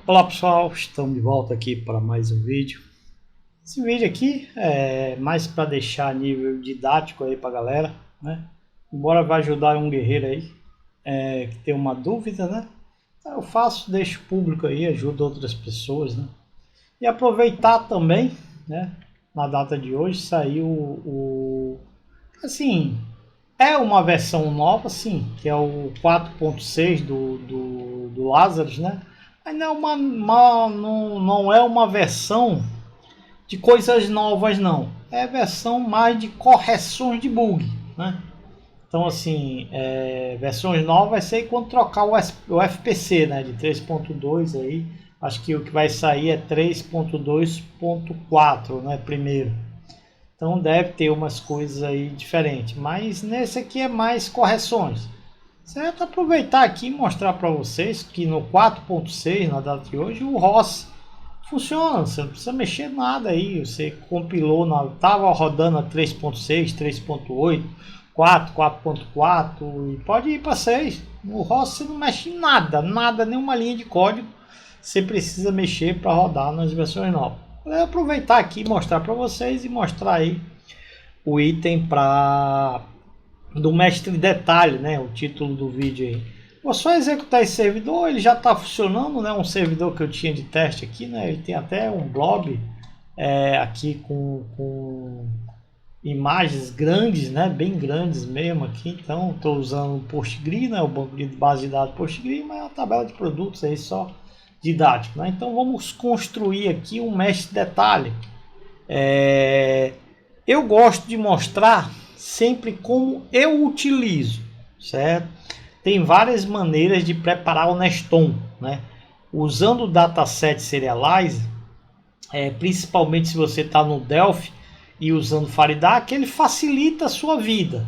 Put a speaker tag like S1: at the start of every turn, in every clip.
S1: Olá pessoal, estamos de volta aqui para mais um vídeo. Esse vídeo aqui é mais para deixar nível didático aí para a galera, né? Embora vai ajudar um guerreiro aí que tem uma dúvida, né? Então eu faço, deixo público aí, ajudo outras pessoas, né? E aproveitar também, né? Na data de hoje saiu assim, é uma versão nova, sim, que é o 4.6 do Lazarus, né? Mas não é uma versão de coisas novas, não. É versão mais de correções de bug, né? Então, assim, versões novas vai ser quando trocar o FPC, né? De 3.2 aí. Acho que o que vai sair é 3.2.4, né? Primeiro. Então deve ter umas coisas aí diferentes. Mas nesse aqui é mais correções. Certo? Aproveitar aqui e mostrar para vocês que no 4.6, na data de hoje, o ROS funciona. Você não precisa mexer nada aí. Você compilou, estava rodando a 3.6, 3.8, 4, 4.4 e pode ir para 6. No ROS você não mexe em nada, nenhuma linha de código. Você precisa mexer para rodar nas versões novas. Vou aproveitar aqui e mostrar para vocês e mostrar aí o item do mestre detalhe, né? O título do vídeo aí. Vou só executar esse servidor, ele já está funcionando, né? Um servidor que eu tinha de teste aqui, né? Ele tem até um blob aqui com imagens grandes, né? Bem grandes mesmo aqui. Então estou usando o Postgre, né? O banco de base de dados Postgre, mas é uma tabela de produtos aí só didático, né? Então vamos construir aqui um mestre detalhe. Eu gosto de mostrar sempre como eu utilizo, certo? Tem várias maneiras de preparar o Neston, né? Usando o dataset serialize, principalmente se você está no Delphi e usando Faridac, ele facilita a sua vida,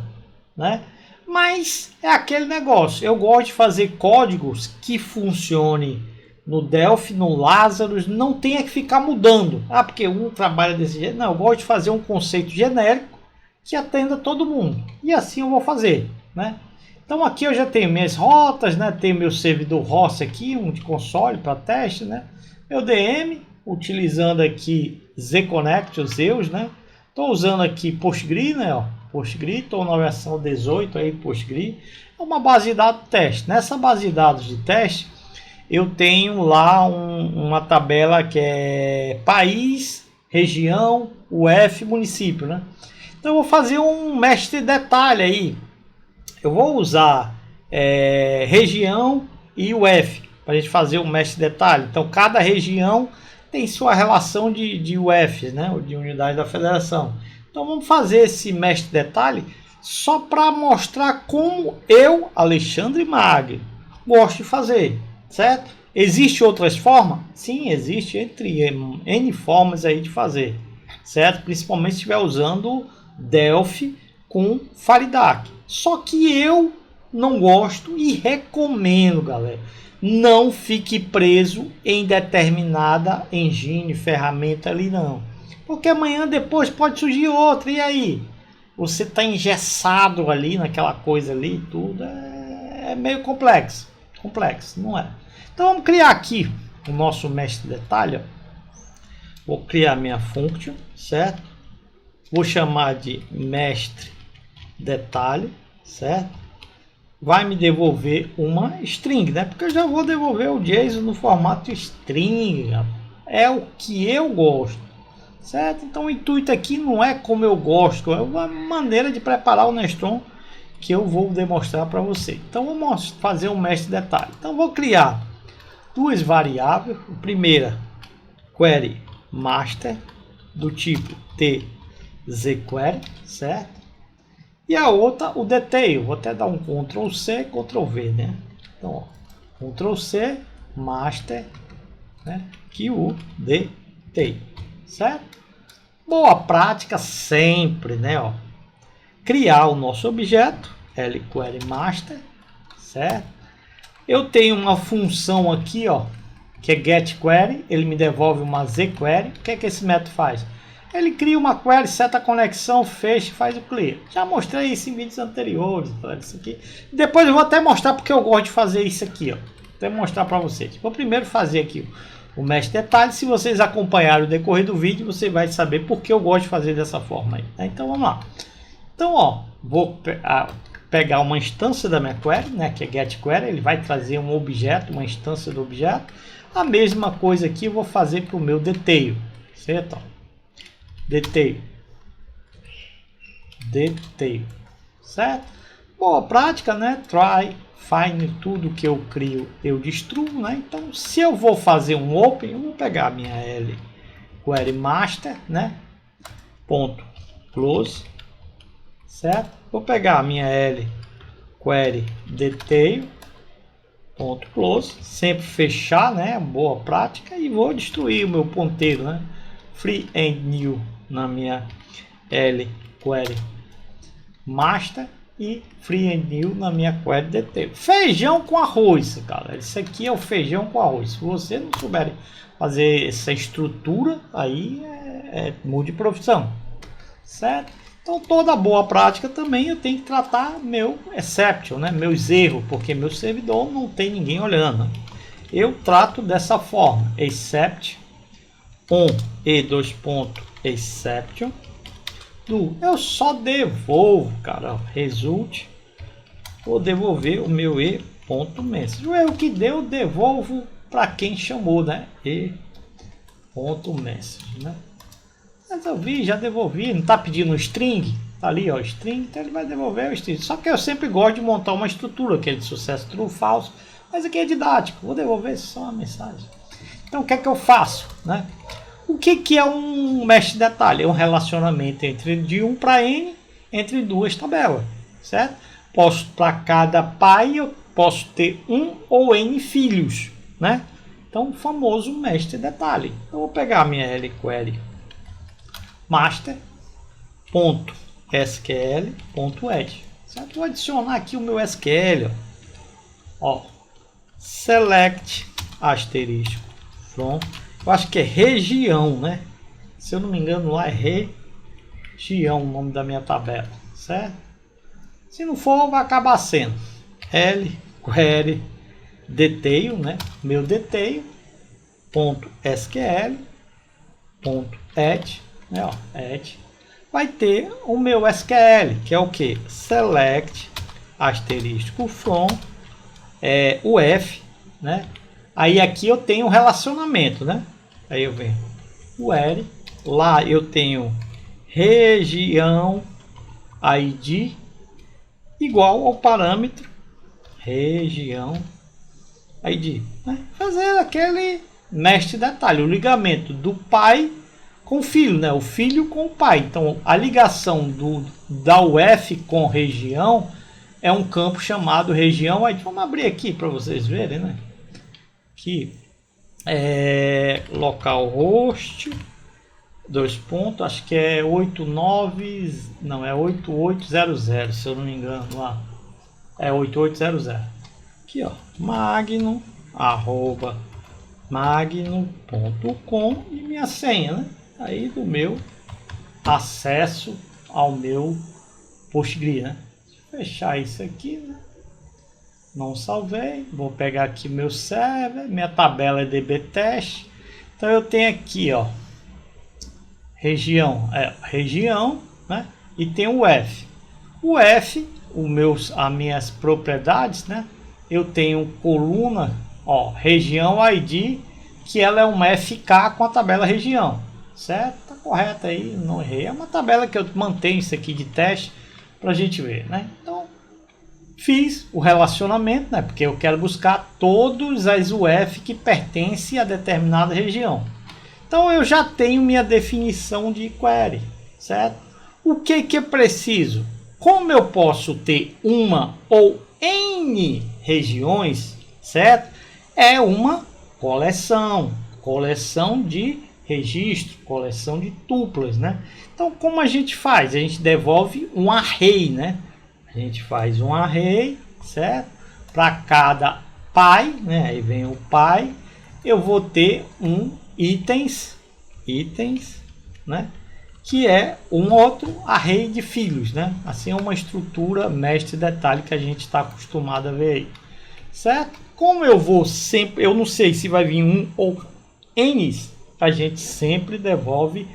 S1: né? Mas é aquele negócio, eu gosto de fazer códigos que funcionem no Delphi, no Lazarus, não tenha que ficar mudando. Porque um trabalha desse jeito. Não, eu gosto de fazer um conceito genérico que atenda todo mundo. E assim eu vou fazer, né? Então aqui eu já tenho minhas rotas, né? Tenho meu servidor host aqui, um de console para teste, né? Meu DM, utilizando aqui ZConnect, os Zeus, né? Estou usando aqui Postgre, né? Ó, Postgre, estou na versão 18 aí, Postgre. É uma base de dados de teste. Nessa base de dados de teste, eu tenho lá uma tabela que é país, região, UF, município, né? Então eu vou fazer um mestre detalhe aí. Eu vou usar região e UF para a gente fazer um mestre detalhe. Então cada região tem sua relação de UF, né? De unidade da federação. Então vamos fazer esse mestre detalhe só para mostrar como eu, Alexandre Magri, gosto de fazer. Certo? Existem outras formas? Sim, existe entre N formas aí de fazer, certo? Principalmente se estiver usando Delphi com Faridac. Só que eu não gosto e recomendo, galera, não fique preso em determinada engine, ferramenta ali não. Porque amanhã depois pode surgir outra, e aí? Você está engessado ali naquela coisa ali, tudo é meio complexo, não é? Então vamos criar aqui o nosso mestre detalhe. Vou criar minha function, certo? Vou chamar de mestre detalhe, certo? Vai me devolver uma string, né? Porque eu já vou devolver o JSON no formato string. É o que eu gosto, certo? Então o intuito aqui não é como eu gosto, é uma maneira de preparar o Neston que eu vou demonstrar para você. Então vamos fazer um mestre detalhe. Então vou criar duas variáveis. A primeira, query master, do tipo tzQuery, certo? E a outra, o detail. Vou até dar um Ctrl C, Ctrl V, né? Então, ó, Ctrl C, master, né? Que o detail, certo? Boa prática sempre, né? Ó, criar o nosso objeto, lQuery master, certo? Eu tenho uma função aqui, ó, que é getQuery, ele me devolve uma zQuery. O que é que esse método faz? Ele cria uma query, seta a conexão, fecha e faz o clear. Já mostrei isso em vídeos anteriores. Isso aqui. Depois eu vou até mostrar porque eu gosto de fazer isso aqui, ó. até mostrar para vocês. Vou primeiro fazer aqui o mestre detalhe. Se vocês acompanharem o decorrer do vídeo, você vai saber por que eu gosto de fazer dessa forma aí, né? Então vamos lá. Então, ó, vou pegar uma instância da minha query, né, que é getQuery. Ele vai trazer um objeto, uma instância do objeto. A mesma coisa aqui eu vou fazer para o meu detail, certo? Detail, certo? Boa prática, né? Try, find, tudo que eu crio eu destruo, né? Então, se eu vou fazer um open, eu vou pegar a minha L query master, né? Ponto close, certo? Vou pegar a minha L query detail, ponto close, sempre fechar, né? Boa prática, e vou destruir o meu ponteiro, né? Free and new na minha L query master e free and new na minha query detail. Feijão com arroz, galera. Isso aqui é o feijão com arroz. Se você não souber fazer essa estrutura, aí mude de profissão, certo? Então, toda boa prática também eu tenho que tratar meu exception, né? Meus erros, porque meu servidor não tem ninguém olhando. Eu trato dessa forma: except on exception do. Eu só devolvo, cara, result. Vou devolver o meu e.message. O erro que deu, eu devolvo para quem chamou, né? e.message, né? Resolvi, já devolvi, não tá pedindo um string, tá ali, ó, string, então ele vai devolver o string. Só que eu sempre gosto de montar uma estrutura, aquele de sucesso true, falso, mas aqui é didático, vou devolver só uma mensagem. Então o que é que eu faço, né? O que é um mesh detalhe? É um relacionamento de 1 para n, entre duas tabelas, certo? Posso, para cada pai, eu posso ter 1 ou n filhos, né? Então o famoso mesh detalhe. Eu vou pegar a minha LQuery master.sql.add, certo? Vou adicionar aqui o meu SQL, ó, select asterisco from, eu acho que é região, né? Se eu não me engano lá é região o nome da minha tabela, certo? Se não for, vai acabar sendo LQuery detail, né? Meu detail ponto SQL ponto add, né, ó, add, vai ter o meu SQL, que é o que? Select asterisco from, o F, né? Aí aqui eu tenho um relacionamento, né? Aí eu venho o L, lá eu tenho região ID igual ao parâmetro região ID, né? Fazer aquele mestre detalhe, o ligamento do pai com o filho, né? O filho com o pai. Então, a ligação da UF com região é um campo chamado região. Aí, vamos abrir aqui para vocês verem, né? Aqui é localhost, dois pontos, acho que é 89, não, é 8800, se eu não me engano lá. É 8800. Aqui, ó, magnum@magnum.com e minha senha, né? Aí do meu acesso ao meu Postgre, né? Deixa eu fechar isso aqui, né? Não salvei. Vou pegar aqui meu server, minha tabela é dbtest. Então eu tenho aqui, ó, região, né? E tem o F. O F, as minhas propriedades, né? Eu tenho coluna, ó, região ID, que ela é uma FK com a tabela região. Certo? Tá correto aí, não errei. É uma tabela que eu mantenho isso aqui de teste pra gente ver, né? Então, fiz o relacionamento, né? Porque eu quero buscar todas as UF que pertencem a determinada região. Então, eu já tenho minha definição de query, certo? O que eu preciso? Como eu posso ter uma ou N regiões, certo? É uma coleção de registro, coleção de tuplas, né? Então, como a gente faz? A gente devolve um array, né? A gente faz um array, certo? Para cada pai, né? Aí vem o pai, eu vou ter um itens, né? Que é um outro array de filhos, né? Assim é uma estrutura mestre detalhe que a gente está acostumado a ver aí, certo? como eu vou sempre, eu não sei se vai vir um ou N, a gente sempre devolve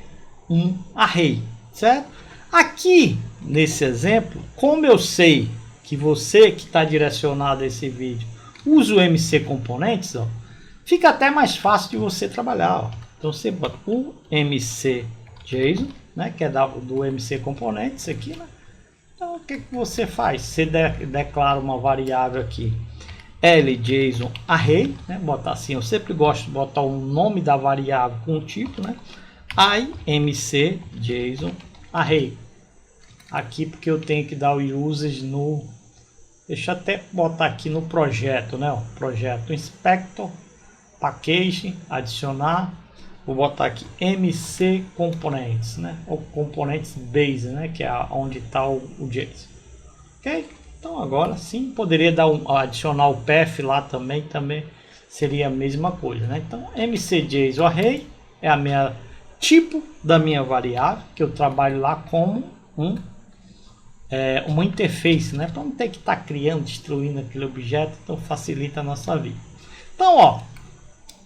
S1: um array, certo? Aqui, nesse exemplo, como eu sei que você que está direcionado a esse vídeo usa o MC Components, ó, fica até mais fácil de você trabalhar. Ó. Então você bota o MC JSON, né, que é do MC Components aqui, né? Então o que você faz? Você declara uma variável aqui, LJSON array, né? Botar assim, eu sempre gosto de botar o nome da variável com o tipo, né? MC JSON array. Aqui porque eu tenho que dar o users no, deixa eu até botar aqui no projeto, né? O projeto inspector, package, adicionar, vou botar aqui MC Components, né? Ou Components Base, né? Que é onde está o JSON. Ok? Então agora sim, poderia dar adicionar o path lá também seria a mesma coisa, né? Então MC_JSON array é a minha tipo da minha variável que eu trabalho lá como uma interface, né? Para não ter que estar criando, destruindo aquele objeto, então facilita a nossa vida. Então, ó,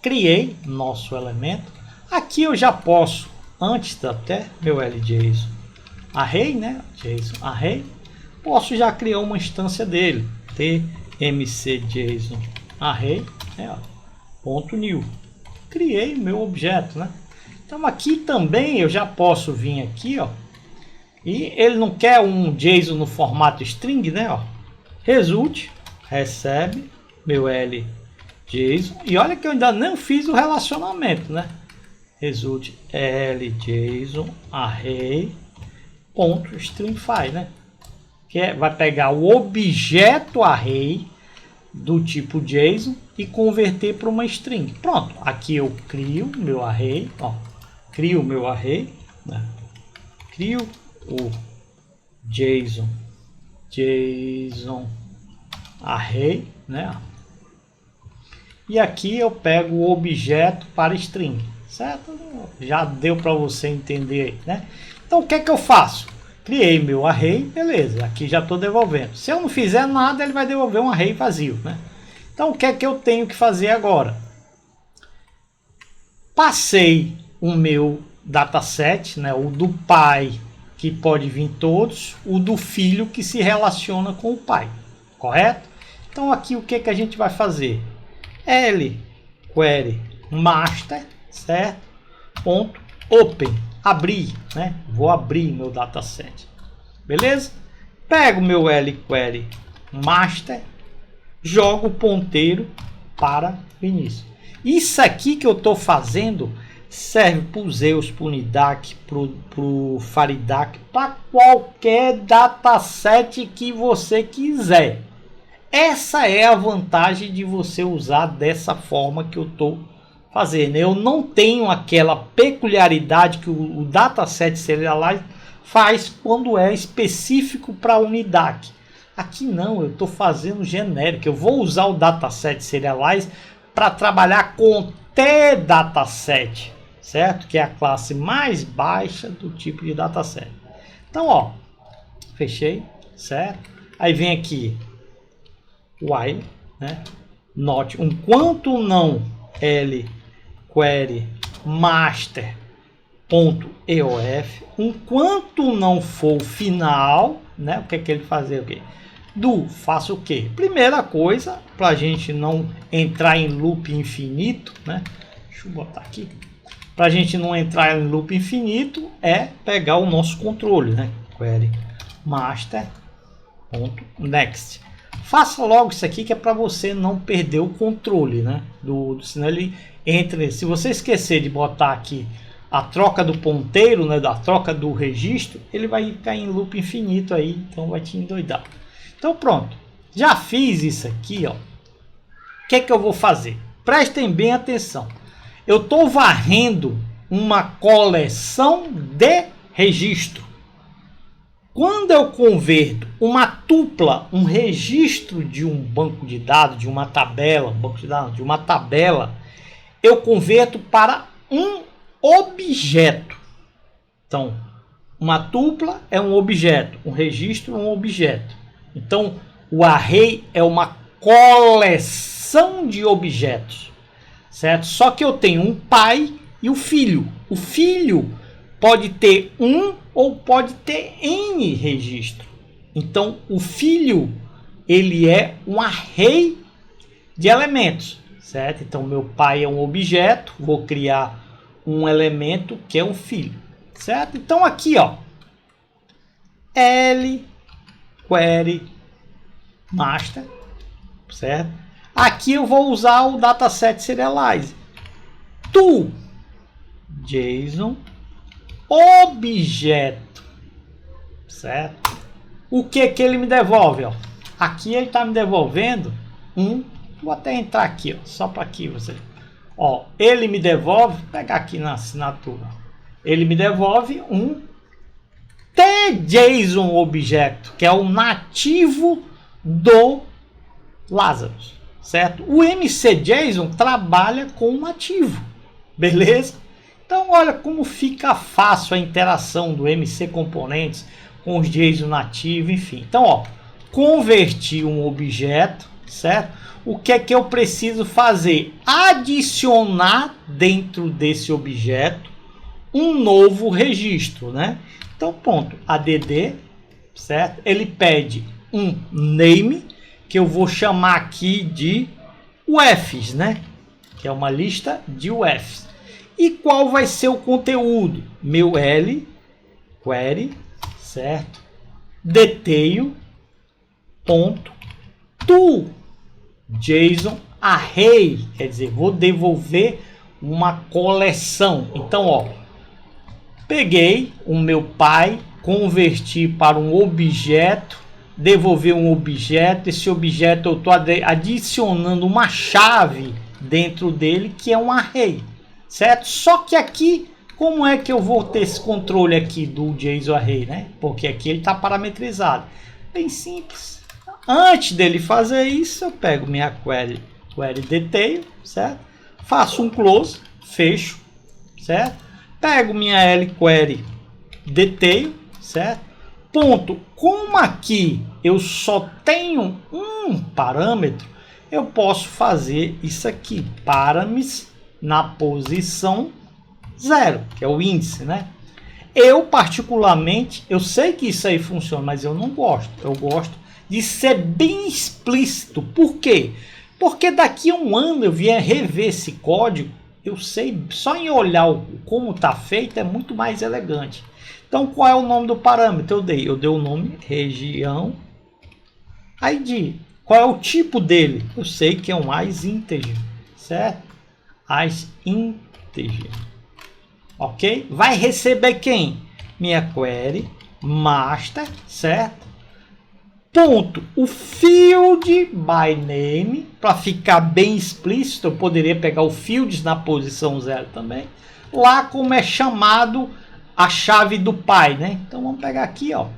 S1: criei nosso elemento. Aqui eu já posso, antes até meu LJSON array, né? JSON array, posso já criar uma instância dele, tmc_json array, né? Ponto new. Criei meu objeto, né? Então aqui também eu já posso vir aqui, ó. E ele não quer um JSON no formato string, né? Ó. Result, recebe meu LJSON. E olha que eu ainda não fiz o relacionamento, né? Result LJSON array ponto stringify, né? Que vai pegar o objeto array do tipo JSON e converter para uma string. Pronto, aqui eu crio meu array, ó. Crio meu array, né? Crio o JSON array, né? E aqui eu pego o objeto para string, certo? Já deu para você entender aí, né? Então o que é que eu faço? Criei meu array, beleza, aqui já estou devolvendo. Se eu não fizer nada, ele vai devolver um array vazio, né? Então o que é que eu tenho que fazer agora? Passei o meu dataset, né? O do pai, que pode vir todos, o do filho que se relaciona com o pai, correto? Então aqui o que que a gente vai fazer? Query master, certo? Ponto open, abrir, né? Vou abrir meu dataset, beleza? Pego meu query master, jogo o ponteiro para o início. Isso aqui que eu estou fazendo serve para o Zeus, para o Nidac, para o Faridac, para qualquer dataset que você quiser. Essa é a vantagem de você usar dessa forma que eu estou fazendo. Eu não tenho aquela peculiaridade que o dataset Serialize faz quando é específico para o Nidac. Aqui não, eu estou fazendo genérico. Eu vou usar o dataset Serialize para trabalhar com T-dataset, certo? Que é a classe mais baixa do tipo de dataset. Então, ó, fechei, certo? Aí vem aqui while, né? Note, enquanto não query master ponto eof, enquanto não for o final, né? O que é que ele fazer o quê? Faço o quê? Primeira coisa, para a gente não entrar em loop infinito, né? Deixa eu botar aqui. Para a gente não entrar em loop infinito, é pegar o nosso controle, né? Query master ponto next. Faça logo isso aqui que é para você não perder o controle, né? Senão ele entra. Se você esquecer de botar aqui a troca do ponteiro, né? Da troca do registro, ele vai ficar em loop infinito aí, então vai te endoidar. Então pronto, já fiz isso aqui, ó. O que é que eu vou fazer? Prestem bem atenção. Eu estou varrendo uma coleção de registro. Quando eu converto uma tupla, um registro de um banco de dados, de uma tabela, banco de dados, de uma tabela, eu converto para um objeto. Então, uma tupla é um objeto, um registro é um objeto. Então, o array é uma coleção coleção de objetos, certo? Só que eu tenho um pai e o filho. O filho pode ter um ou pode ter N registro. Então, o filho, ele é um array de elementos, certo? Então, meu pai é um objeto, vou criar um elemento que é um filho, certo? Então, aqui, ó, L query master, certo? Aqui eu vou usar o dataset serialize. To JSON objeto, certo? O que que ele me devolve, ó? Aqui ele está me devolvendo vou até entrar aqui, ó, só para aqui você, ó, ele me devolve, vou pegar aqui na assinatura, ele me devolve um TJSON objeto, que é o nativo do Lazarus, certo? O MCJSON trabalha com o nativo, beleza? Então olha como fica fácil a interação do MC Componentes com os JSON nativo, enfim. Então, ó, converti um objeto, certo? O que é que eu preciso fazer? Adicionar dentro desse objeto um novo registro, né? Então, ponto, add, certo? Ele pede um name, que eu vou chamar aqui de UFs, né? Que é uma lista de UFs. E qual vai ser o conteúdo? Meu L, query, certo? Detail, ponto, to JSON array, quer dizer, vou devolver uma coleção. Então, ó, peguei o meu pai, converti para um objeto, devolver um objeto. Esse objeto eu estou adicionando uma chave dentro dele que é um array, certo? Só que aqui, como é que eu vou ter esse controle aqui do JSON array, né? Porque aqui ele está parametrizado. Bem simples. Antes dele fazer isso, eu pego minha query detail, certo? Faço um close, fecho, certo? Pego minha L-query detail, certo? Ponto. Como aqui eu só tenho um parâmetro, eu posso fazer isso aqui, parameters na posição 0, que é o índice, né? Eu particularmente, eu sei que isso aí funciona, mas eu não gosto. Eu gosto de ser bem explícito. Por quê? Porque daqui a um ano eu vier rever esse código, eu sei, só em olhar como está feito é muito mais elegante. Então, qual é o nome do parâmetro? Eu dei o nome região ID. Qual é o tipo dele? Eu sei que é um asInteger, certo? asInteger. Ok? Vai receber quem? Minha query master, certo? Ponto. O field by name, para ficar bem explícito, eu poderia pegar o fields na posição 0 também. Lá como é chamado a chave do pai, né? Então vamos pegar aqui, ó.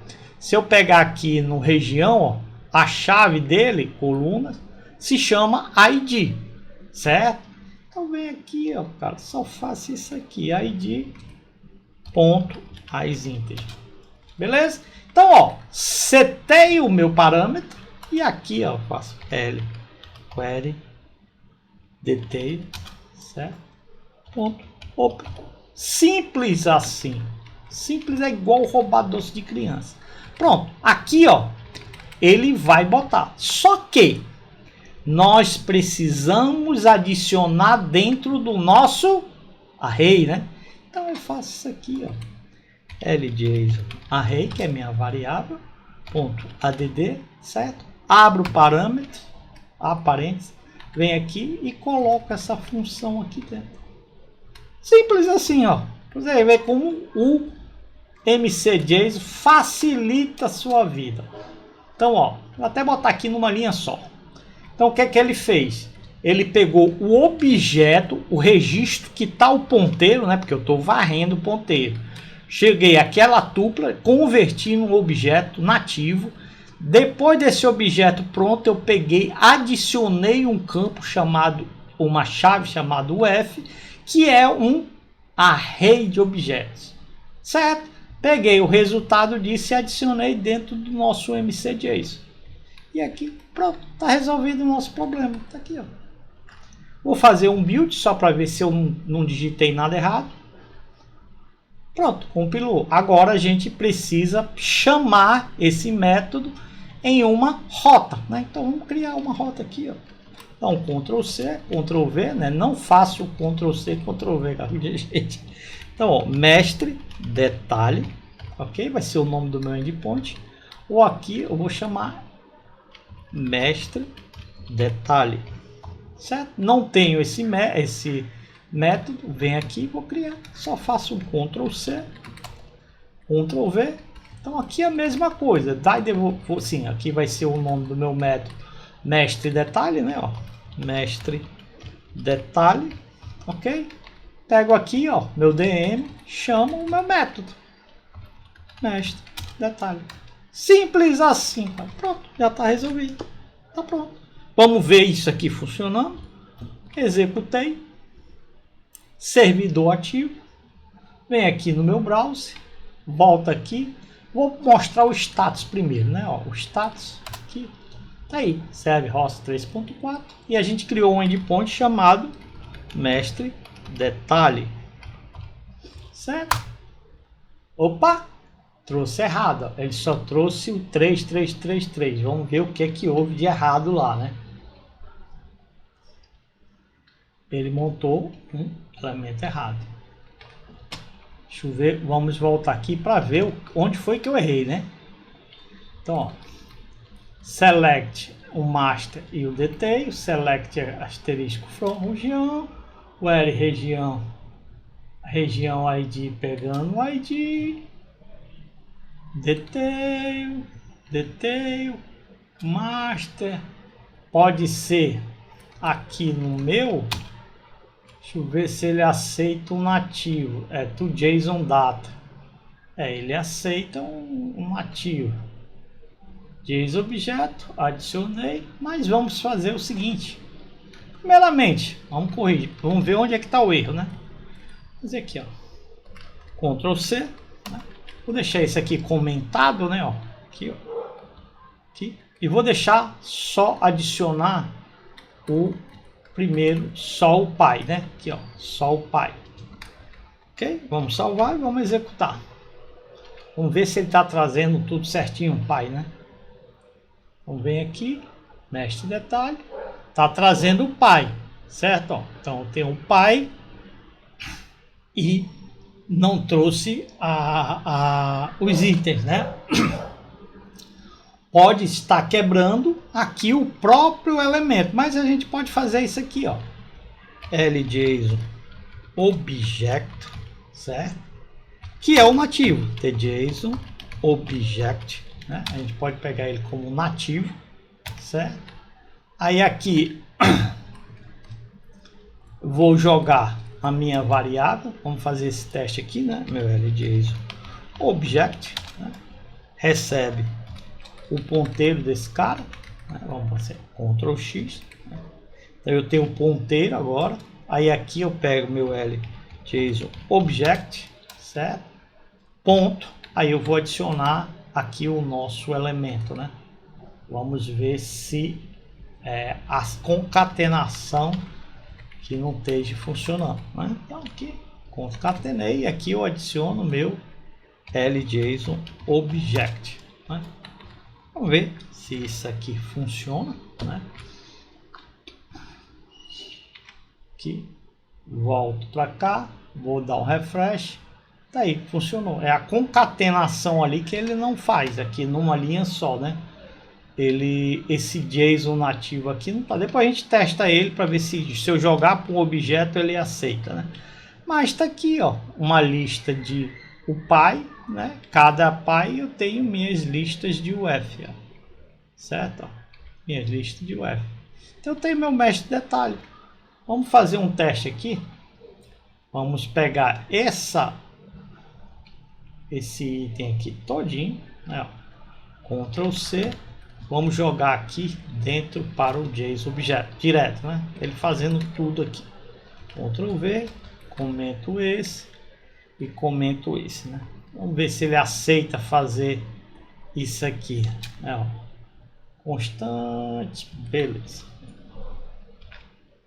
S1: Se eu pegar aqui no região, ó, a chave dele, coluna, se chama ID, certo? Então vem aqui, ó, cara, só faço isso aqui, ID ponto asInteger. Beleza? Então, ó, setei o meu parâmetro e aqui, ó, faço L query detail, certo? Ponto, opa. Simples assim. Simples é igual roubar doce de criança. Pronto, aqui, ó, ele vai botar. Só que nós precisamos adicionar dentro do nosso array, né? Então eu faço isso aqui, ó. LJSON array, que é minha variável, ponto add, certo? Abro o parâmetro, a parênteses, vem aqui e coloco essa função aqui dentro. Simples assim, ó. Você vê como o MCJSON facilita a sua vida. Então, ó, vou até botar aqui numa linha só. Então, o que é que ele fez? Ele pegou o objeto, o registro que está o ponteiro, né? Porque eu estou varrendo o ponteiro. Cheguei àquela tupla, converti num objeto nativo. Depois desse objeto pronto, eu peguei, adicionei um campo chamado, uma chave chamada UF, que é um array de objetos, certo? Peguei o resultado disso e adicionei dentro do nosso MCJSON. E aqui, pronto, está resolvido o nosso problema. Está aqui, ó. Vou fazer um build só para ver se eu não digitei nada errado. Pronto, compilou. Agora a gente precisa chamar esse método em uma rota, né? Então vamos criar uma rota aqui, ó. Então Ctrl C, Ctrl V, né? Não faço Ctrl C, Ctrl V, gente. Então, ó, mestre detalhe, ok? Vai ser o nome do meu endpoint. Ou aqui eu vou chamar mestre detalhe, certo? Não tenho esse método, vem aqui e vou criar. Só faço um Ctrl C, Ctrl V. Então aqui é a mesma coisa. Sim, aqui vai ser o nome do meu método, mestre detalhe, né? Ó, mestre detalhe, ok? Pego aqui, ó, meu DM, chamo o meu método, mestre detalhe. Simples assim, tá? Pronto, já está resolvido. Tá pronto. Vamos ver isso aqui funcionando. Executei. Servidor ativo. Vem aqui no meu browser. Volta aqui. Vou mostrar o status primeiro, né? Ó, o status aqui. Tá aí. Serve host 3.4. E a gente criou um endpoint chamado mestre detalhe. Certo? Opa! Trouxe errado. Ele só trouxe o 3333. Vamos ver o que é que houve de errado lá, né? Ele montou um elemento errado. Deixa eu ver. Vamos voltar aqui para ver onde foi que eu errei, né? Então, ó, select o master e o detail. Select asterisco from região. Where região ID pegando o ID. Detail, master, pode ser aqui no meu, deixa eu ver se ele aceita um nativo, to JSON data, ele aceita um nativo, JSON objeto, adicionei, mas vamos fazer o seguinte, primeiramente, vamos corrigir, vamos ver onde é que está o erro, né, fazer aqui, ó, Ctrl C, né? Vou deixar isso aqui comentado, né? Ó, aqui, ó, aqui. E vou deixar só adicionar o primeiro, só o pai, né? Aqui, ó, só o pai. Ok? Vamos salvar e vamos executar. Vamos ver se ele está trazendo tudo certinho, o pai, né? Vamos ver aqui, mestre detalhe, está trazendo o pai, certo? Ó, então tem o pai e não trouxe os itens, né? Pode estar quebrando aqui o próprio elemento, mas a gente pode fazer isso aqui, ó, ljson object, certo? Que é o nativo, tjson object, né? A gente pode pegar ele como nativo, certo? Aí aqui vou jogar a minha variável, vamos fazer esse teste aqui, né? Meu ljson object, né? Recebe o ponteiro desse cara, né? Vamos fazer Ctrl X, né? Então eu tenho um ponteiro agora, aí aqui eu pego meu ljson object, certo? Ponto, aí eu vou adicionar aqui o nosso elemento, né? Vamos ver se a concatenação que não esteja funcionando, né? Então aqui concatenei e aqui eu adiciono meu ljson object, né? Vamos ver se isso aqui funciona, né? Aqui volto para cá, vou dar um refresh, tá aí, funcionou. É a concatenação ali que ele não faz aqui numa linha só, né? Esse JSON nativo aqui não tá. Depois a gente testa ele para ver se eu jogar para um objeto ele aceita, né? Mas tá aqui, ó, uma lista de o pai, né? Cada pai eu tenho minhas listas de UF, ó, certo? Ó, minhas listas de UF. Então eu tenho meu mestre detalhe. Vamos fazer um teste aqui. Vamos pegar esse item aqui todinho, né? Ó, Ctrl C. Vamos jogar aqui dentro para o JSON objeto direto, né? Ele fazendo tudo aqui. Ctrl V, comento esse e comento esse, né? Vamos ver se ele aceita fazer isso aqui, né? Ó, constante, beleza.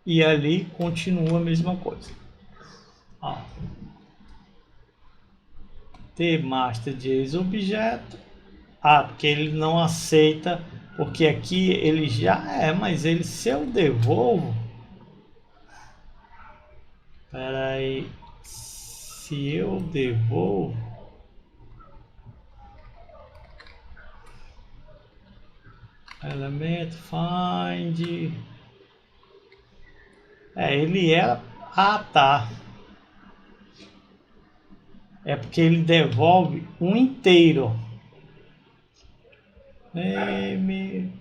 S1: e ali continua a mesma coisa. Ó. tmaster.json objeto. Ah, porque ele não aceita, porque aqui ele já mas ele, se eu devolvo, espera aí, se eu devolvo, elemento find, ele era, tá, é porque ele devolve um inteiro. Ele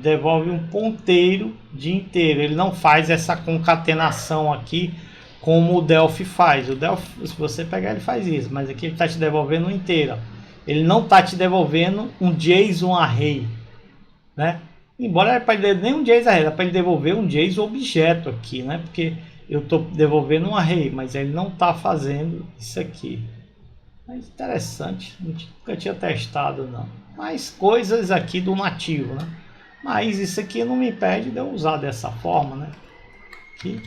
S1: devolve um ponteiro de inteiro. Ele não faz essa concatenação aqui como o Delphi faz. O Delphi, se você pegar, ele faz isso, mas aqui ele está te devolvendo um inteiro. Ele não está te devolvendo um JSON array, né? Embora ele pode nem um JSON array, dá para ele devolver um JSON objeto aqui, né? Porque eu estou devolvendo um array, mas ele não está fazendo isso aqui. Mas interessante, nunca tinha testado não. Mas coisas aqui do nativo, né? Mas isso aqui não me impede de eu usar dessa forma, né? Aqui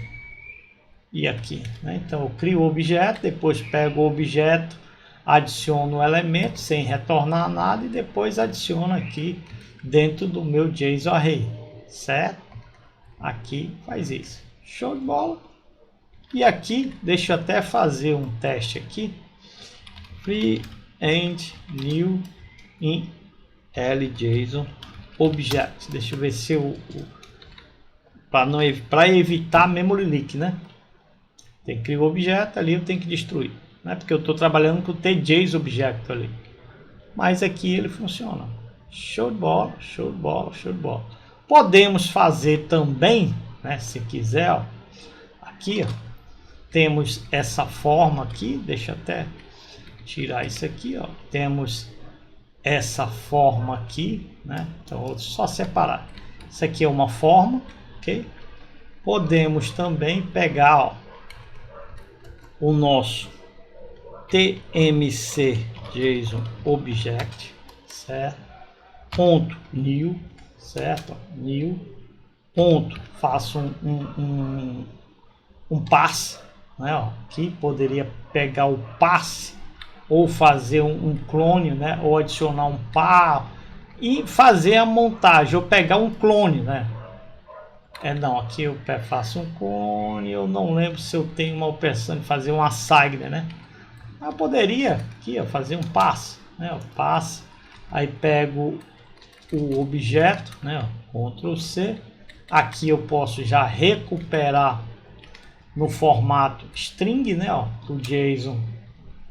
S1: e aqui, né? Então eu crio o objeto, depois pego o objeto, adiciono o elemento sem retornar nada e depois adiciono aqui dentro do meu JSON array, certo? Aqui faz isso. Show de bola. E aqui, deixa eu até fazer um teste aqui. Free and new in LJSON object. Deixa eu ver se eu para evitar memory leak, né? Tem que criar o objeto ali, eu tenho que destruir, né? Porque eu estou trabalhando com o TJSON object ali. Mas aqui ele funciona. Show de bola, show de bola, show de bola. Podemos fazer também, né? Se quiser, ó, aqui, ó, temos essa forma aqui. Deixa eu até tirar isso aqui, ó. Temos essa forma aqui, né? Então vou só separar. Isso aqui é uma forma, ok? Podemos também pegar, ó, o nosso tmc JSON object, certo? Ponto new, certo? New ponto, faço um passe, né? Ó, aqui poderia pegar o passe ou fazer um clone, né? Ou adicionar um par e fazer a montagem, ou pegar um clone, né? Não, aqui eu faço um clone, eu não lembro se eu tenho uma opção de fazer um assign, né? Eu poderia aqui, ó, fazer um passe, né? O passe, aí pego o objeto, né? Ctrl C, aqui eu posso já recuperar no formato string, né? Ó, do JSON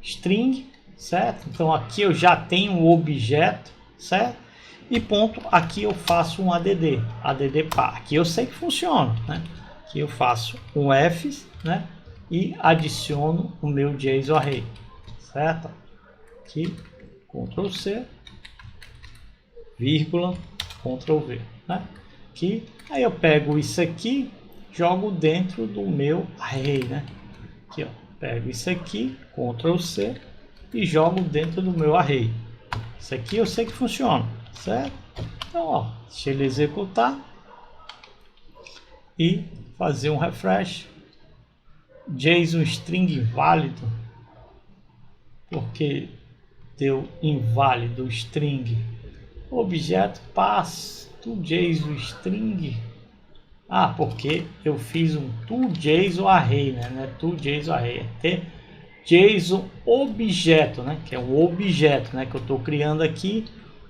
S1: string, certo? Então aqui eu já tenho o objeto, certo? E ponto, aqui eu faço um add par. Aqui eu sei que funciona, né? Aqui eu faço um F, né? E adiciono o meu JSON array, certo? Aqui, Ctrl C, vírgula, Ctrl V, né? Aqui, aí eu pego isso aqui, jogo dentro do meu array, né? Aqui, ó, pego isso aqui, Ctrl C e jogo dentro do meu array. Isso aqui eu sei que funciona, certo? Então, ó, deixa ele executar e fazer um refresh. JSON string inválido, porque deu inválido string. Objeto pass to JSON string. Ah, porque eu fiz um to JSON array, né? Não é to JSON array, é JSON objeto, né? Que é um objeto, né? Que eu estou criando aqui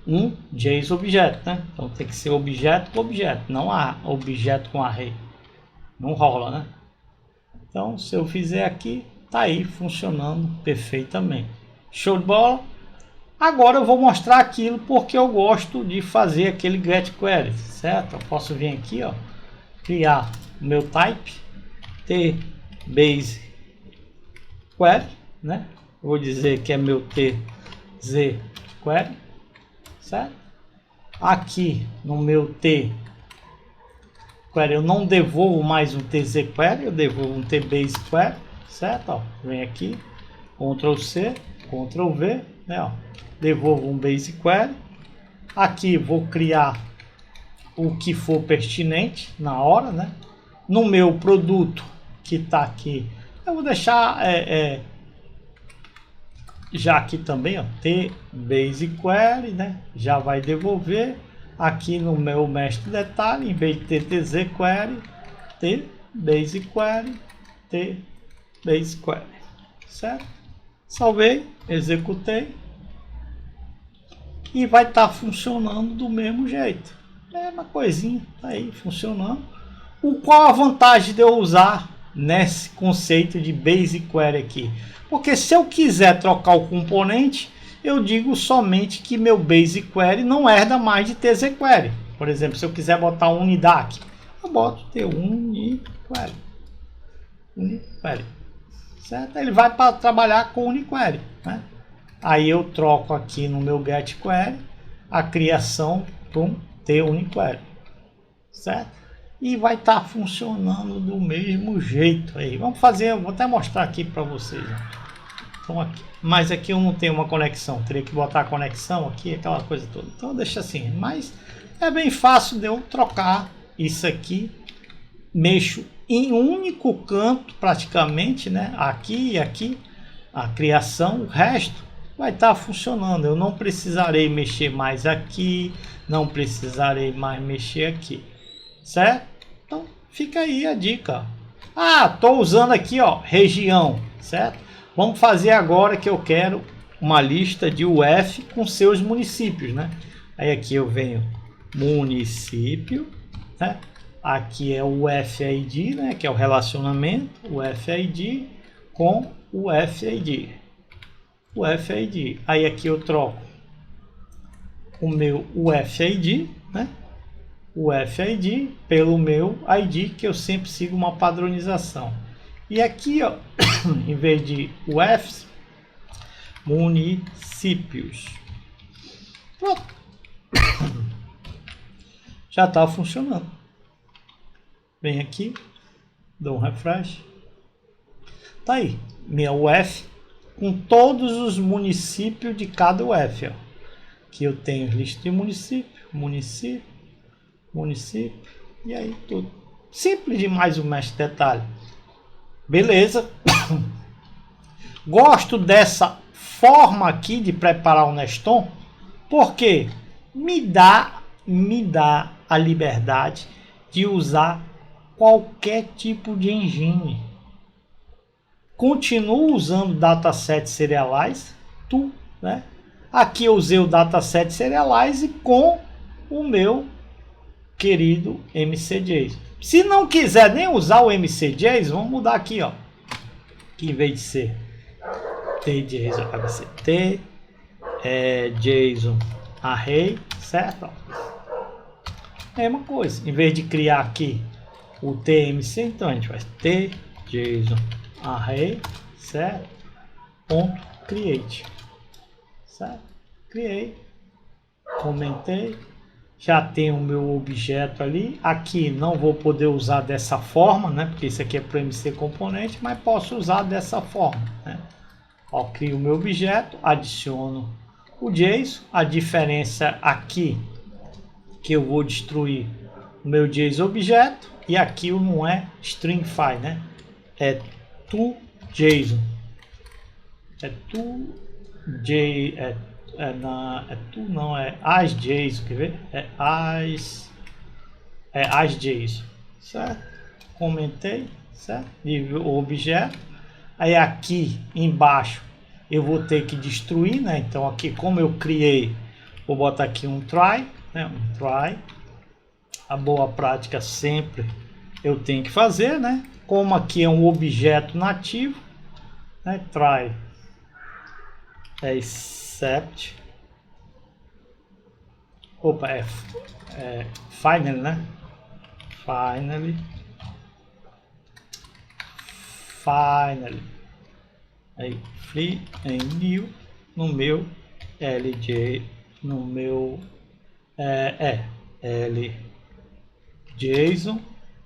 S1: um JSON objeto, né? Então tem que ser objeto com objeto, não há objeto com array. Não rola, né? Então se eu fizer aqui, tá aí funcionando perfeitamente. Show de bola? Agora eu vou mostrar aquilo porque eu gosto de fazer aquele get query, certo? Eu posso vir aqui, ó, criar o meu type tbase query, né? Vou dizer que é meu tz query, certo? Aqui no meu t query eu não devolvo mais um tz query, eu devolvo um tbase query, certo? Ó, vem aqui, Ctrl C, Ctrl V, né? Ó, devolvo um base query. Aqui vou criar o que for pertinente na hora, né? no meu produto que está aqui, eu vou deixar já aqui também, ó, T basic query, né? Já vai devolver aqui no meu mestre detalhe, em vez de ter TZ query, T basic query, T basic query, certo? Salvei, executei e vai estar funcionando do mesmo jeito. É uma coisinha, tá aí funcionando. Qual a vantagem de eu usar nesse conceito de basic query aqui? Porque se eu quiser trocar o componente, eu digo somente que meu basic query não herda mais de TZ query. Por exemplo, se eu quiser botar um unidac, eu boto uniquery. Uniquery. Certo? Ele vai para trabalhar com uniquery, né? Aí eu troco aqui no meu get query a criação para ter uniquery, certo? E vai estar funcionando do mesmo jeito aí. Vamos fazer, vou até mostrar aqui para vocês. Então aqui, mas aqui eu não tenho uma conexão, teria que botar a conexão aqui, aquela coisa toda. Então deixa assim, mas é bem fácil de eu trocar isso aqui. Mexo em um único canto praticamente, né? Aqui e aqui, a criação, o resto vai estar funcionando. Eu não precisarei mexer mais aqui, não precisarei mais mexer aqui, certo? Então fica aí a dica. Estou usando aqui, ó, região, certo? Vamos fazer agora que eu quero uma lista de UF com seus municípios, né? Aí aqui eu venho município, né? Aqui é o UFID, né? Que é o relacionamento, o UFID com o UFID. O UFID. Aí aqui eu troco o meu UFID, né? O UFID pelo meu ID, que eu sempre sigo uma padronização. E aqui, ó, em vez de UFs, municípios. Pronto. Já está funcionando. Vem aqui, dou um refresh. Tá aí, minha UF com todos os municípios de cada UF. Ó. Aqui eu tenho lista de município, e aí tudo. Simples demais o mestre detalhe. Beleza. Gosto dessa forma aqui de preparar o Neston, porque me dá a liberdade de usar qualquer tipo de engine. Continuo usando dataset serialize, né? Aqui eu usei o dataset serialize com o meu querido MCJSON. Se não quiser nem usar o MCJSON, vamos mudar aqui, ó. Que em vez de ser TJSON, vai ser JSON array, certo? Mesma coisa. Em vez de criar aqui o TMC, então a gente faz TJSON array, certo? Ponto create, certo? Criei, comentei, já tenho o meu objeto ali. Aqui não vou poder usar dessa forma, né? Porque isso aqui é para MC componente, mas posso usar dessa forma, né? Ó, crio o meu objeto, adiciono o JSON. A diferença aqui que eu vou destruir o meu JSON objeto, e aqui não é stringify, né? É to JSON. É to J, é as JSON, quer ver? É as JSON, certo? Comentei, certo? O objeto. Aí aqui embaixo eu vou ter que destruir, né? Então aqui, como eu criei, vou botar aqui um try, né? Um try. A boa prática sempre eu tenho que fazer, né? Como aqui é um objeto nativo, né? Try except, opa, finally, né? Finally, aí free and new no meu LJ, no meu JSON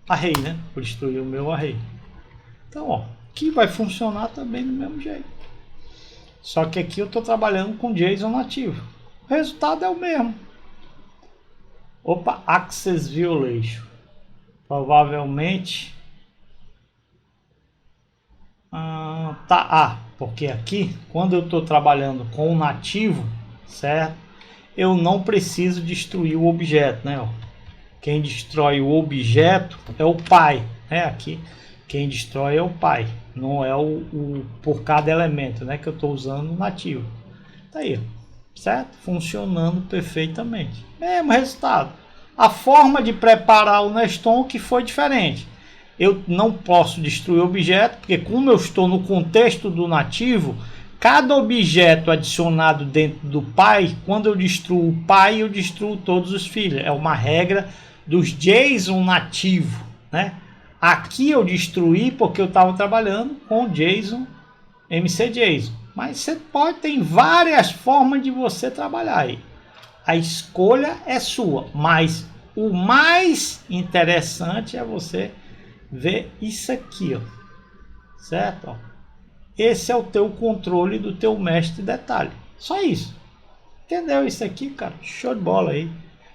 S1: array, né? Por destruir o meu array. Então, ó, aqui vai funcionar também do mesmo jeito. Só que aqui eu estou trabalhando com JSON nativo. O resultado é o mesmo. Opa, access violation. Provavelmente tá, porque aqui, quando eu estou trabalhando com o nativo, certo? Eu não preciso destruir o objeto, né? Quem destrói o objeto é o pai, né? Aqui, quem destrói é o pai, não é o por cada elemento, né? Que eu estou usando o nativo. Tá aí, certo? Funcionando perfeitamente. Mesmo resultado. A forma de preparar o Neston que foi diferente. Eu não posso destruir o objeto, porque como eu estou no contexto do nativo, cada objeto adicionado dentro do pai, quando eu destruo o pai, eu destruo todos os filhos. É uma regra dos JSON nativo, né? Aqui eu destruí porque eu estava trabalhando com JSON, MC-JSON. Mas você pode, tem várias formas de você trabalhar aí. A escolha é sua, mas o mais interessante é você ver isso aqui, ó, certo? Ó. Esse é o teu controle do teu mestre detalhe. Só isso. Entendeu isso aqui, cara? Show de bola aí.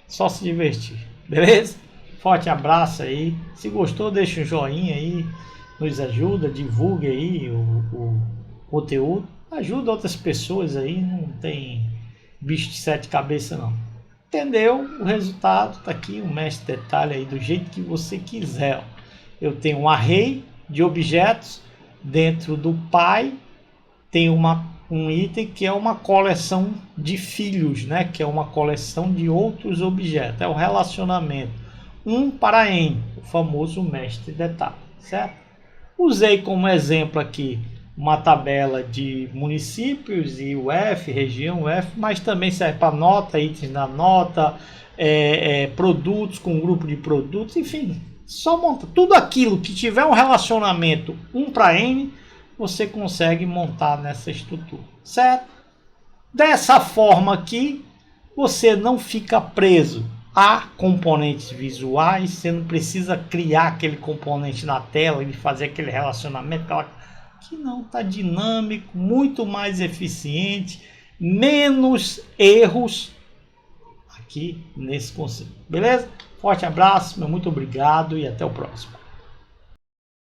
S1: Só se divertir. Beleza? Forte abraço aí. Se gostou, deixa um joinha aí. Nos ajuda, divulgue aí o conteúdo. Ajuda outras pessoas aí. Não tem bicho de sete cabeças não. Entendeu? O resultado tá aqui. O mestre detalhe aí do jeito que você quiser. Ó. Eu tenho um array de objetos. Dentro do pai tem um item que é uma coleção de filhos, né? Que é uma coleção de outros objetos. É o relacionamento 1 para N, o famoso mestre detalhe, certo? Usei como exemplo aqui uma tabela de municípios e o F, região F, mas também serve para nota, itens na nota, produtos com grupo de produtos, enfim. Só monta tudo aquilo que tiver um relacionamento 1 para N, você consegue montar nessa estrutura, certo? Dessa forma aqui, você não fica preso a componentes visuais, você não precisa criar aquele componente na tela e fazer aquele relacionamento, que não está dinâmico, muito mais eficiente, menos erros aqui nesse conceito, beleza? Forte abraço, muito obrigado e até o próximo.